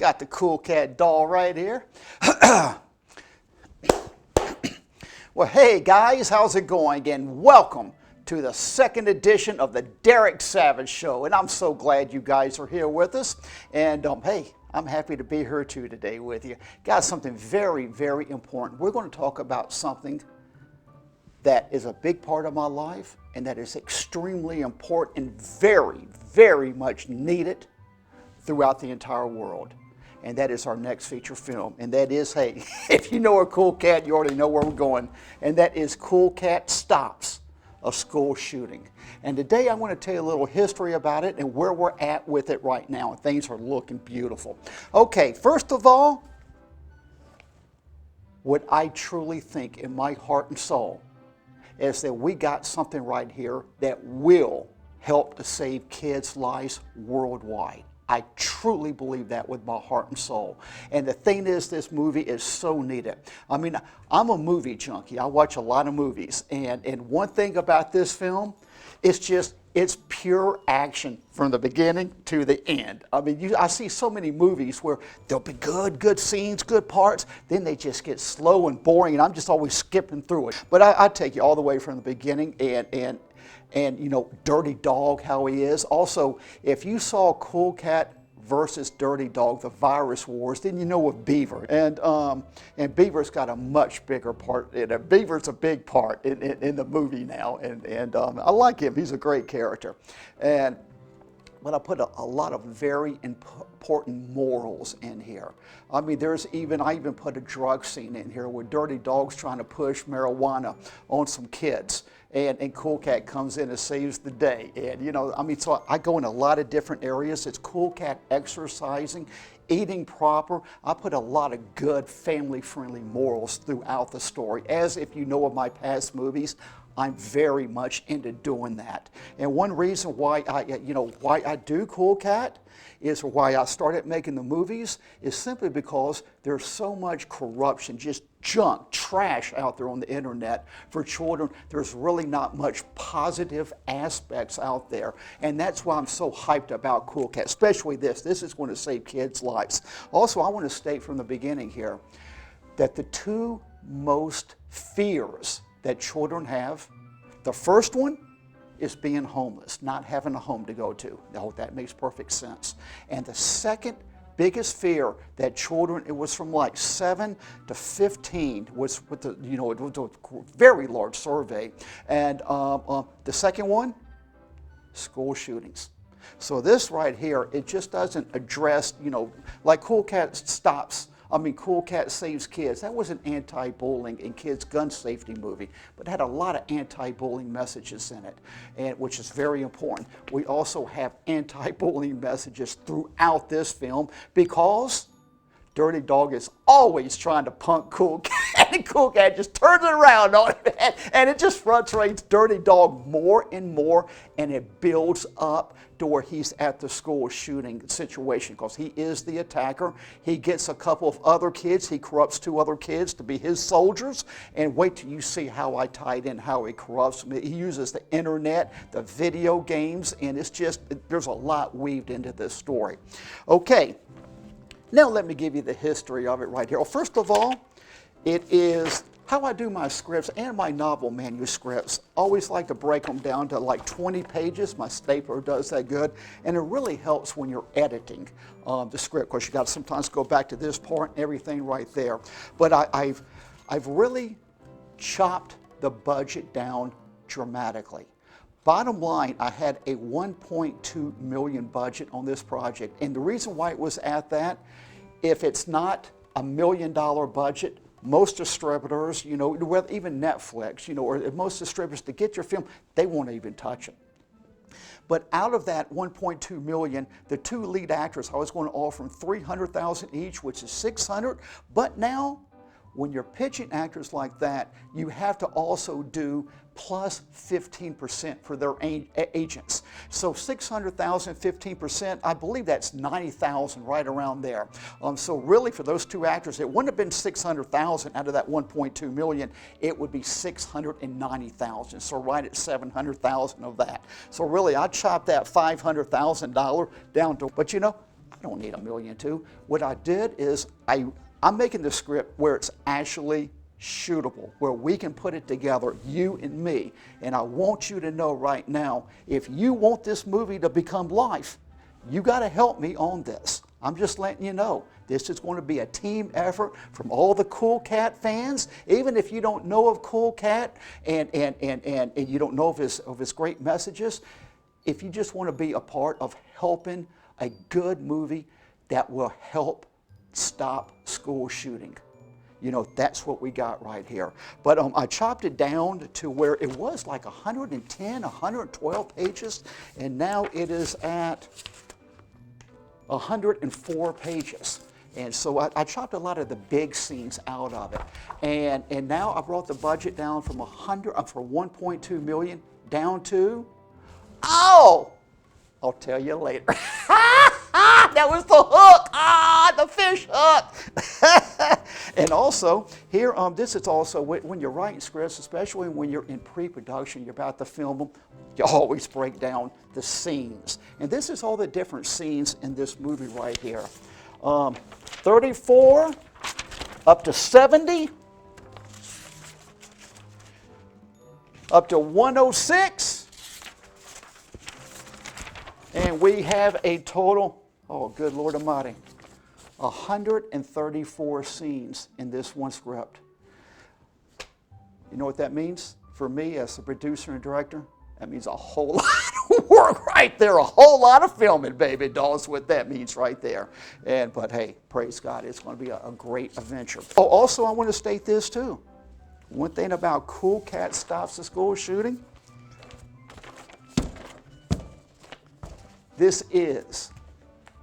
Got the Cool Cat doll right here. Well, hey guys, how's it going? And welcome to the second edition of the Derek Savage Show. And I'm so glad you guys are here with us. And hey, I'm happy to be here too today with you. Got something very, very important. We're going to talk about something that is a big part of my life and that is extremely important and very, very much needed throughout the entire world. And that is our next feature film. And that is, hey, if you know a Cool Cat, you already know where we're going. And that is Cool Cat Stops a School Shooting. And today I want to tell you a little history about it and where we're at with it right now. And things are looking beautiful. Okay, first of all, what I truly think in my heart and soul is that we got something right here that will help to save kids' lives worldwide. I truly believe that with my heart and soul. And the thing is, this movie is so needed. I mean, I'm a movie junkie. I watch a lot of movies. And one thing about this film, it's pure action from the beginning to the end. I mean, I see so many movies where there'll be good scenes, good parts, then they just get slow and boring, and I'm just always skipping through it. But I take you all the way from the beginning, and you know, Dirty Dog, how he is. Also, if you saw Cool Cat versus Dirty Dog, the Virus Wars, then you know with Beaver. And Beaver's got a much bigger part in it. Beaver's a big part in the movie now, and I like him. He's a great character. But I put a lot of very important morals in here. I mean, I even put a drug scene in here where Dirty Dog's trying to push marijuana on some kids. And Cool Cat comes in and saves the day. And, you know, I mean, so I go in a lot of different areas. It's Cool Cat exercising, eating proper. I put a lot of good family-friendly morals throughout the story. As if you know of my past movies, I'm very much into doing that. And one reason why I do Cool Cat is why I started making the movies is simply because there's so much corruption, just junk, trash out there on the internet for children. There's really not much positive aspects out there. And that's why I'm so hyped about Cool Cat, especially this. This is going to save kids' lives. Also, I want to state from the beginning here that the two most fears that children have, the first one is being homeless, not having a home to go to. Now, that makes perfect sense. And the second biggest fear that children, it was from like 7 to 15, was with the, you know, it was a very large survey. And the second one, school shootings. So this right here, it just doesn't address, you know, like Cool Cat Cool Cat Saves Kids. That was an anti-bullying and kids gun safety movie, but it had a lot of anti-bullying messages in it, which is very important. We also have anti-bullying messages throughout this film because Dirty Dog is always trying to punk Cool Cat, and Cool Cat just turns it around on him, and it just frustrates Dirty Dog more and more, and it builds up to where he's at the school shooting situation because he is the attacker. He gets a couple of other kids. He corrupts 2 other kids to be his soldiers, and wait till you see how I tied in how he corrupts them. He uses the internet, the video games, and there's a lot weaved into this story. Okay. Now let me give you the history of it right here. Well, first of all, it is how I do my scripts and my novel manuscripts. Always like to break them down to like 20 pages. My stapler does that good. And it really helps when you're editing the script. Of course, you got to sometimes go back to this part and everything right there. But I've really chopped the budget down dramatically. Bottom line, I had a $1.2 million budget on this project. And the reason why it was at that, if it's not $1 million budget, most distributors, you know, even Netflix, you know, or most distributors, to get your film, they won't even touch it. But out of that $1.2 million, the 2 lead actors, I was going to offer them $300,000 each, which is $600,000. But now, when you're pitching actors like that, you have to also do plus 15% for their agents. So $600,000, 15%, I believe that's $90,000 right around there. So really for those 2 actors, it wouldn't have been $600,000 out of that $1.2 million, it would be $690,000. So right at $700,000 of that. So really I chopped that $500,000 down to, but you know, I don't need $1.2 million. What I did is I'm making the script where it's actually shootable, where we can put it together, you and me. And I want you to know right now, if you want this movie to become life, you got to help me on this. I'm just letting you know. This is going to be a team effort from all the Cool Cat fans. Even if you don't know of Cool Cat and you don't know of his great messages, if you just want to be a part of helping a good movie that will help stop school shooting, you know, that's what we got right here. But I chopped it down to where it was like 110, 112 pages, and now it is at 104 pages. And so I chopped a lot of the big scenes out of it. And now I brought the budget down from 1.2 million down to, oh, I'll tell you later. That was the hook, the fish hook. And also, here, this is also, when you're writing scripts, especially when you're in pre-production, you're about to film them, you always break down the scenes. And this is all the different scenes in this movie right here. 34 up to 70, up to 106, and we have a total, oh good Lord Almighty, 134 scenes in this one script. You know what that means for me as a producer and director? That means a whole lot of work right there, a whole lot of filming, baby. That's what that means right there. But hey, praise God, it's going to be a great adventure. Oh, also I want to state this too. One thing about Cool Cat Stops the School Shooting, this is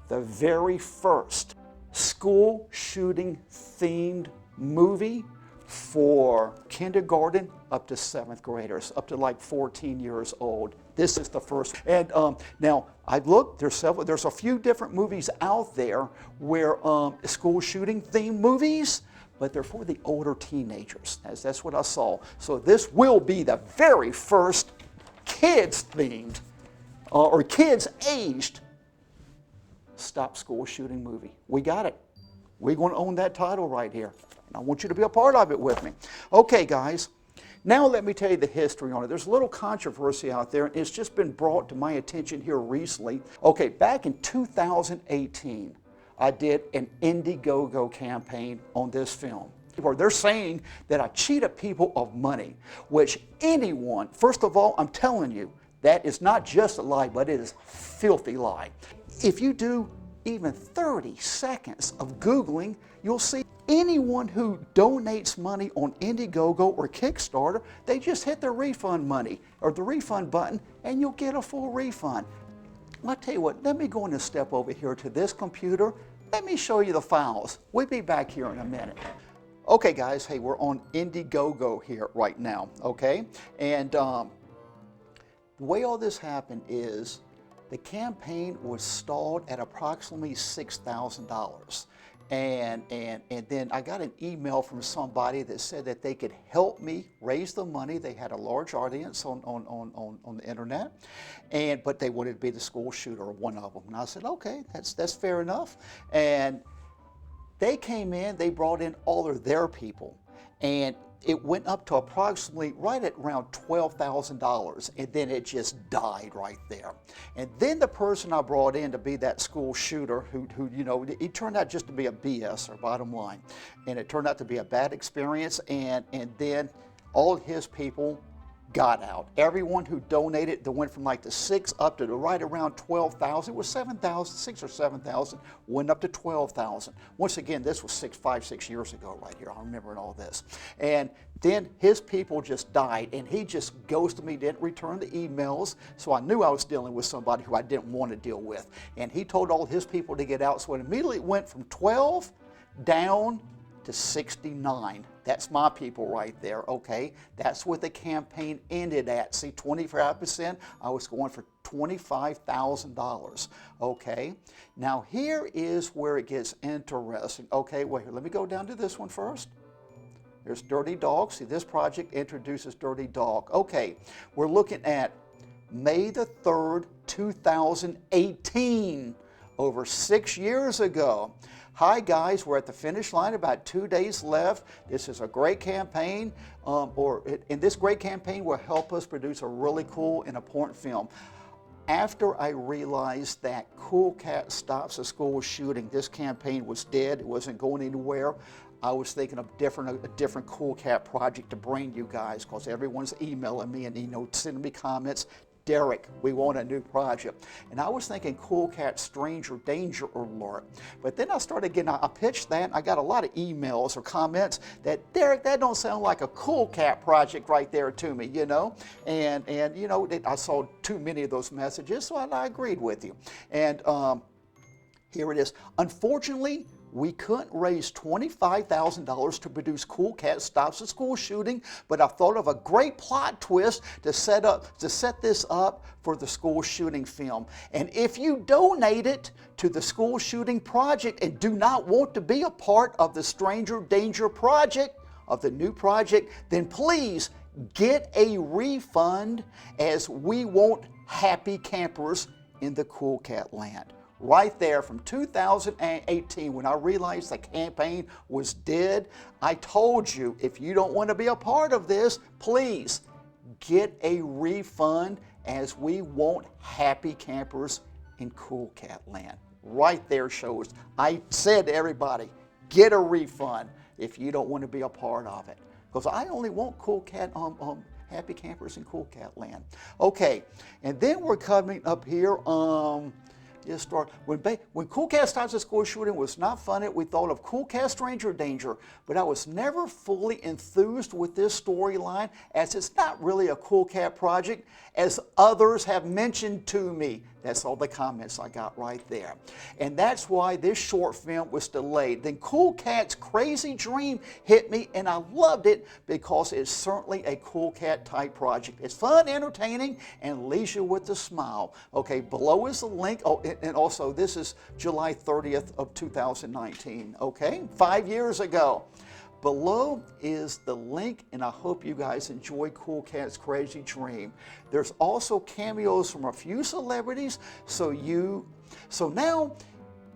the very first school shooting themed movie for kindergarten up to 7th graders, up to like 14 years old. This is the first. And now I've looked, there's a few different movies out there where school shooting themed movies, but they're for the older teenagers. That's what I saw. So this will be the very first kids themed or kids aged stop school shooting movie. We got it. We're going to own that title right here. And I want you to be a part of it with me. Okay, guys. Now let me tell you the history on it. There's a little controversy out there, and it's just been brought to my attention here recently. Okay, back in 2018, I did an Indiegogo campaign on this film. They're saying that I cheated people of money, which anyone, first of all, I'm telling you, that is not just a lie, but it is a filthy lie. If you do even 30 seconds of Googling, you'll see anyone who donates money on Indiegogo or Kickstarter, they just hit the refund money or the refund button and you'll get a full refund. Well, I'll tell you what, let me go in and step over here to this computer. Let me show you the files. We'll be back here in a minute. Okay guys, hey, we're on Indiegogo here right now, okay? And the way all this happened is the campaign was stalled at approximately $6,000. And then I got an email from somebody that said that they could help me raise the money. They had a large audience on the internet, but they wanted to be the school shooter, one of them. And I said, okay, that's fair enough. And they came in, they brought in all of their people, and it went up to approximately right at around $12,000, and then it just died right there. And then the person I brought in to be that school shooter, who you know, it turned out just to be a BS, or bottom line, and it turned out to be a bad experience. And then all his people got out. Everyone who donated, that went from like the 6 up to the right around 12,000. It was 7,000, 6 or 7,000, went up to 12,000. Once again, this was 5, 6 years ago right here. I'm remembering all this. And then his people just died, and he just ghosted me, didn't return the emails, so I knew I was dealing with somebody who I didn't want to deal with. And he told all his people to get out, so it immediately went from 12 down to 69. That's my people right there, okay? That's what the campaign ended at. See, 25%, I was going for $25,000, okay? Now here is where it gets interesting. Okay, well, here, let me go down to this one first. There's Dirty Dog. See, this project introduces Dirty Dog. Okay, we're looking at May the 3rd, 2018. over 6 years ago. Hi guys, we're at the finish line, about 2 days left. This is a great campaign, and this great campaign will help us produce a really cool and important film. After I realized that Cool Cat Stops the School Shooting, this campaign was dead, it wasn't going anywhere, I was thinking of a different Cool Cat project to bring you guys, because everyone's emailing me and sending me comments. Derek, we want a new project. And I was thinking Cool Cat Stranger Danger Alert. But then I started getting, I pitched that, and I got a lot of emails or comments that, Derek, that don't sound like a Cool Cat project right there to me, And I saw too many of those messages, so I agreed with you. And here it is. Unfortunately, we couldn't raise $25,000 to produce Cool Cat Stops the School Shooting, but I thought of a great plot twist to set this up for the school shooting film. And if you donate it to the school shooting project and do not want to be a part of the Stranger Danger project, of the new project, then please get a refund, as we want happy campers in the Cool Cat land. Right there from 2018, when I realized the campaign was dead, I told you, if you don't want to be a part of this, please get a refund, as we want happy campers in Cool Cat land. Right there shows. I said to everybody, get a refund if you don't want to be a part of it. Because I only want Cool Cat happy campers in Cool Cat land. Okay, and then we're coming up here. When Cool Cat Stops the School Shooting was not funded, we thought of Cool Cat Stranger Danger, but I was never fully enthused with this storyline, as it's not really a Cool Cat project, as others have mentioned to me. That's all the comments I got right there. And that's why this short film was delayed. Then Cool Cat's Crazy Dream hit me, and I loved it because it's certainly a Cool Cat type project. It's fun, entertaining, and leaves you with a smile. Okay, below is the link. Oh, and also this is July 30th of 2019, okay? 5 years ago. Below is the link, and I hope you guys enjoy Cool Cat's Crazy Dream. There's also cameos from a few celebrities, so now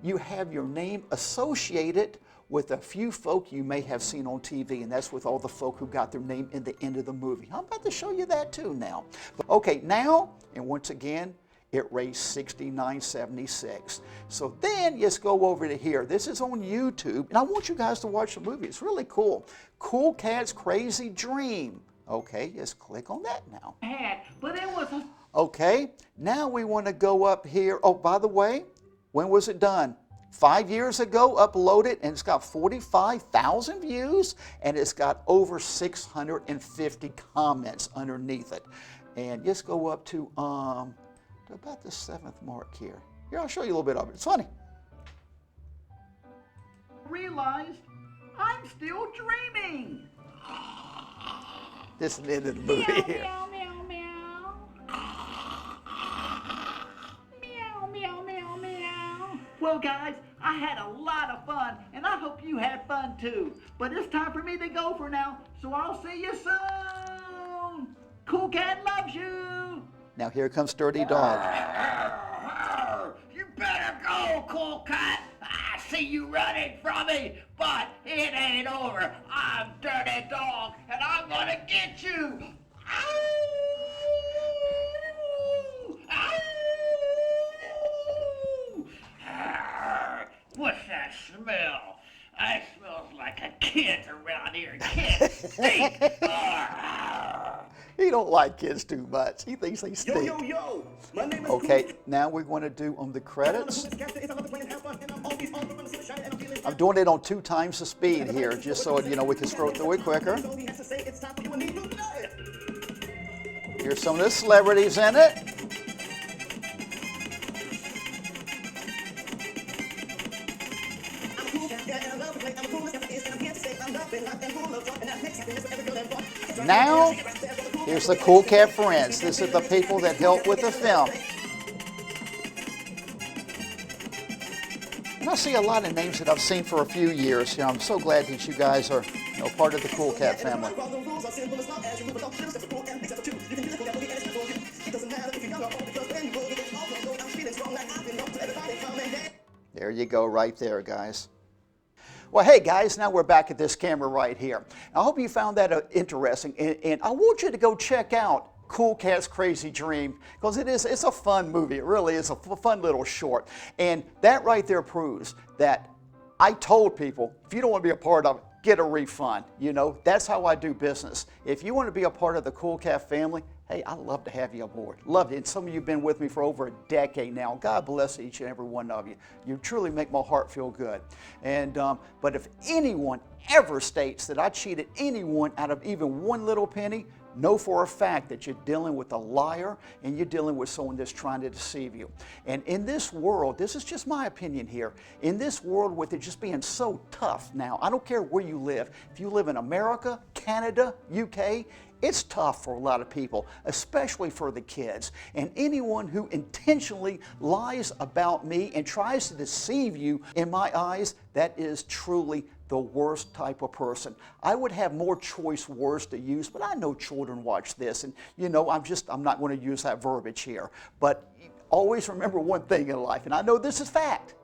you have your name associated with a few folk you may have seen on TV, and that's with all the folk who got their name in the end of the movie. I'm about to show you that too now. Okay, now, and once again, it raised $69.76. So then let's go over to here. This is on YouTube, and I want you guys to watch the movie. It's really cool. Cool Cat's Crazy Dream. Okay, just click on that now. But it wasn't. Okay, now we want to go up here. Oh, by the way, when was it done? 5 years ago, uploaded, and it's got 45,000 views, and it's got over 650 comments underneath it. And just go up to about the 7th mark here. Here, I'll show you a little bit of it. It's funny. Realized I'm still dreaming. This is the end of the movie Meow, here. meow, meow, meow. Meow, meow, meow, meow. Well, guys, I had a lot of fun, and I hope you had fun too. But it's time for me to go for now, so I'll see you soon. Cool Cat loves you. Now here comes Dirty Dog. You better go, Cool Cat. I see you running from me, but it ain't over. I'm Dirty Dog, and I'm gonna get you. Ow! Ow! What's that smell? That smells like a kid around here. Kids stink. He don't like kids too much. He thinks they stink. Yo, yo, yo. My name is Okay, now we're going to do on the credits. I'm doing it on 2 times the speed here, just so we can scroll through it quicker. Here's some of the celebrities in it. Now, here's the Cool Cat Friends. This is the people that helped with the film. And I see a lot of names that I've seen for a few years. I'm so glad that you guys are part of the Cool Cat family. There you go, right there, guys. Well, hey guys, now we're back at this camera right here. I hope you found that interesting, and I want you to go check out Cool Cat's Crazy Dream, because it's a fun movie. It really is a fun little short. And that right there proves that I told people, if you don't want to be a part of it, get a refund. You know, that's how I do business. If you want to be a part of the Cool Cat family, hey, I'd love to have you aboard. Love it. And some of you have been with me for over a decade now. God bless each and every one of you. You truly make my heart feel good. And but if anyone ever states that I cheated anyone out of even one little penny, know for a fact that you're dealing with a liar and you're dealing with someone that's trying to deceive you. And in this world, this is just my opinion here, in this world with it just being so tough now, I don't care where you live, if you live in America, Canada, UK, it's tough for a lot of people, especially for the kids. And anyone who intentionally lies about me and tries to deceive you, in my eyes, that is truly the worst type of person. I would have more choice words to use, but I know children watch this, and you know, I'm not going to use that verbiage here. But always remember one thing in life, and I know this is fact.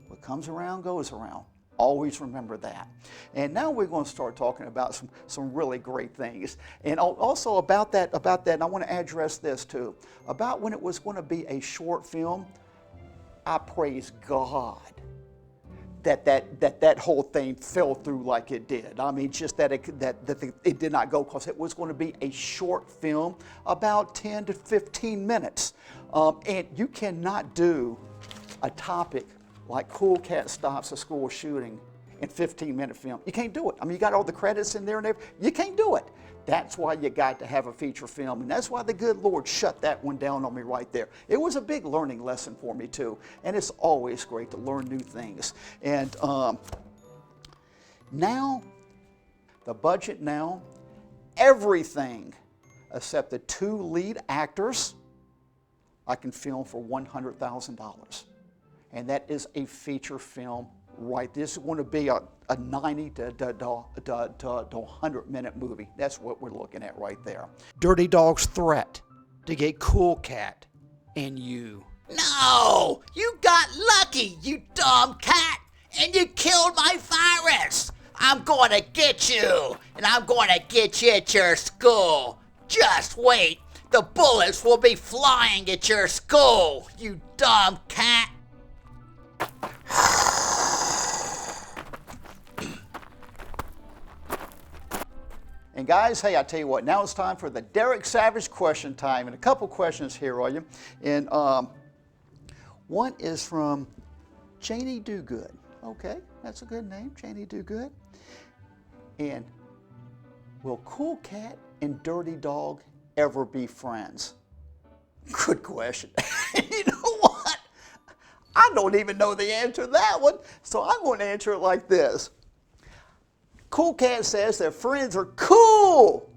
What comes around goes around. Always remember that. And now we're going to start talking about some really great things. And also about that, and I want to address this too. About when it was going to be a short film, I praise God that whole thing fell through like it did. I mean, just that it did not go, because it was going to be a short film, about 10 to 15 minutes. And you cannot do a topic like Cool Cat Stops a School Shooting in 15-minute film. You can't do it. I mean, you got all the credits in there and everything. You can't do it. That's why you got to have a feature film, and that's why the good Lord shut that one down on me right there. It was a big learning lesson for me too, and it's always great to learn new things. And now, the budget now, everything except the 2 lead actors, I can film for $100,000. And that is a feature film, right? This is going to be a 90 to 100-minute movie. That's what we're looking at right there. Dirty Dog's threat to get Cool Cat and you. No! You got lucky, you dumb cat! And you killed my virus! I'm going to get you! And I'm going to get you at your school! Just wait! The bullets will be flying at your school, you dumb cat! And guys, hey, I tell you what, now it's time for the Derek Savage question time. And a couple questions here on you. And one is from Janie Dogood. Okay, that's a good name, Janie Dogood. And will Cool Cat and Dirty Dog ever be friends? Good question. You know what? I don't even know the answer to that one, so I'm going to answer it like this. Cool Cat says their friends are cool,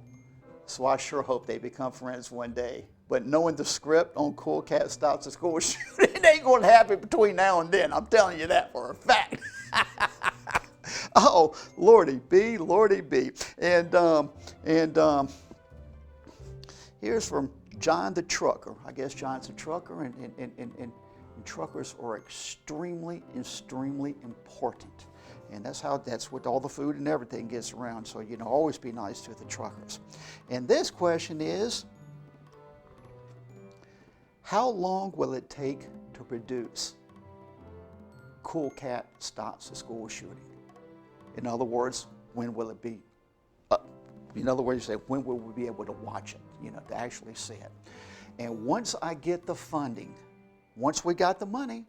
so I sure hope they become friends one day. But knowing the script on Cool Cat Stops a School Shooting, it ain't going to happen between now and then. I'm telling you that for a fact. Oh, Lordy B, Lordy B. And here's from John the Trucker. I guess John's a trucker, and truckers are extremely, extremely important. And that's what all the food and everything gets around. So, you know, always be nice to the truckers. And this question is, how long will it take to produce Cool Cat Stops a School Shooting? In other words, when will it be up? In other words, you say, when will we be able to watch it, you know, to actually see it? And once I get the funding, once we got the money,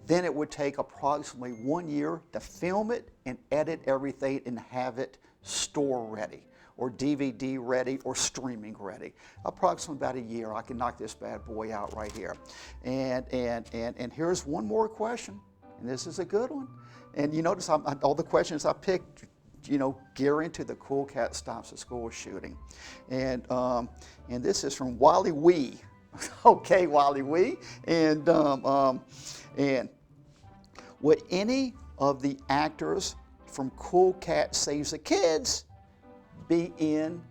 then it would take approximately 1 year to film it and edit everything and have it store ready, or DVD ready, or streaming ready. Approximately about a year, I can knock this bad boy out right here. And here's one more question, and this is a good one. And you notice all the questions I picked, you know, gear into the Cool Cat Stops a School Shooting. And this is from Wally Wee. Okay, Wally Wee. And would any of the actors from Cool Cat Saves the Kids be in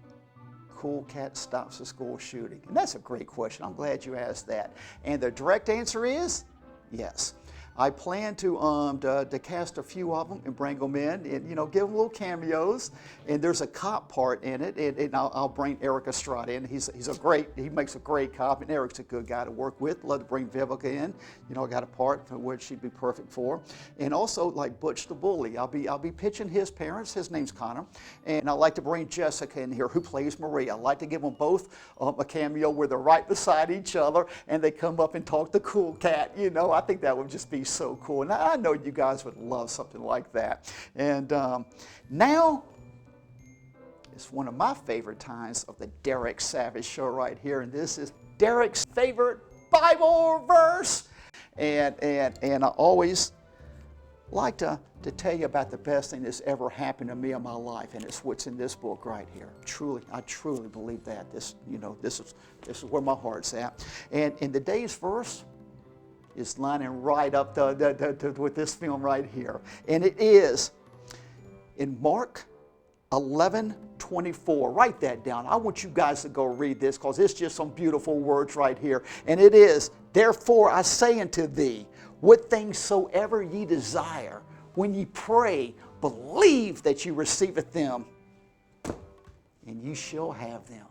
Cool Cat Stops a School Shooting? And that's a great question. I'm glad you asked that. And the direct answer is yes. I plan to cast a few of them and bring them in and, you know, give them little cameos. And there's a cop part in it, and I'll bring Eric Estrada in. He makes a great cop, and Eric's a good guy to work with. Love to bring Vivica in. You know, I got a part for which she'd be perfect for. And also, like Butch the Bully, I'll be pitching his parents. His name's Connor. And I like to bring Jessica in here, who plays Maria. I like to give them both a cameo where they're right beside each other, and they come up and talk to Cool Cat. You know, I think that would just be so cool. And I know you guys would love something like that. And now, it's one of my favorite times of the Derek Savage Show right here. And this is Derek's favorite Bible verse. And I always like to tell you about the best thing that's ever happened to me in my life, and it's what's in this book right here. I truly believe that. This is where my heart's at. And in today's verse is lining right up with this film right here, and it is in Mark 11:24. Write that down. I want you guys to go read this because it's just some beautiful words right here. And it is, therefore I say unto thee, what things soever ye desire, when ye pray, believe that ye receiveth them, and ye shall have them.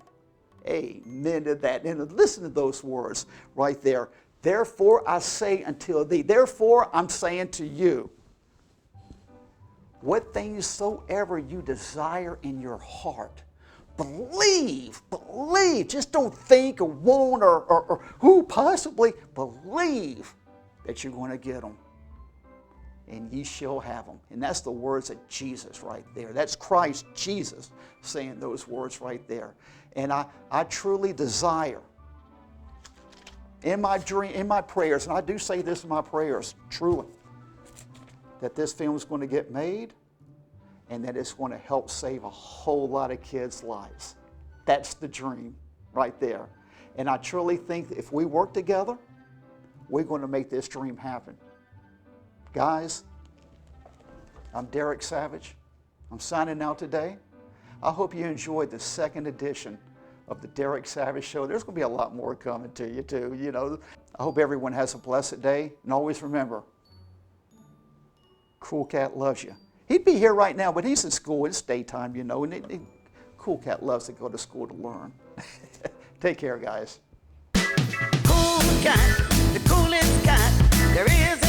Amen to that. And listen to those words right there. Therefore I say unto thee. Therefore I'm saying to you, what things soever you desire in your heart, believe. Just don't think or want or who possibly. Believe that you're going to get them, and ye shall have them. And that's the words of Jesus right there. That's Christ Jesus saying those words right there. And I truly desire in my dream, in my prayers, and I do say this in my prayers, truly, that this film is going to get made and that it's going to help save a whole lot of kids' lives. That's the dream right there. And I truly think that if we work together, we're going to make this dream happen. Guys, I'm Derek Savage. I'm signing out today. I hope you enjoyed the second edition of the Derek Savage Show. There's going to be a lot more coming to you too, you know. I hope everyone has a blessed day. And always remember, Cool Cat loves you. He'd be here right now, but he's in school. It's daytime, you know, and Cool Cat loves to go to school to learn. Take care, guys. Cool Cat, the coolest cat there is.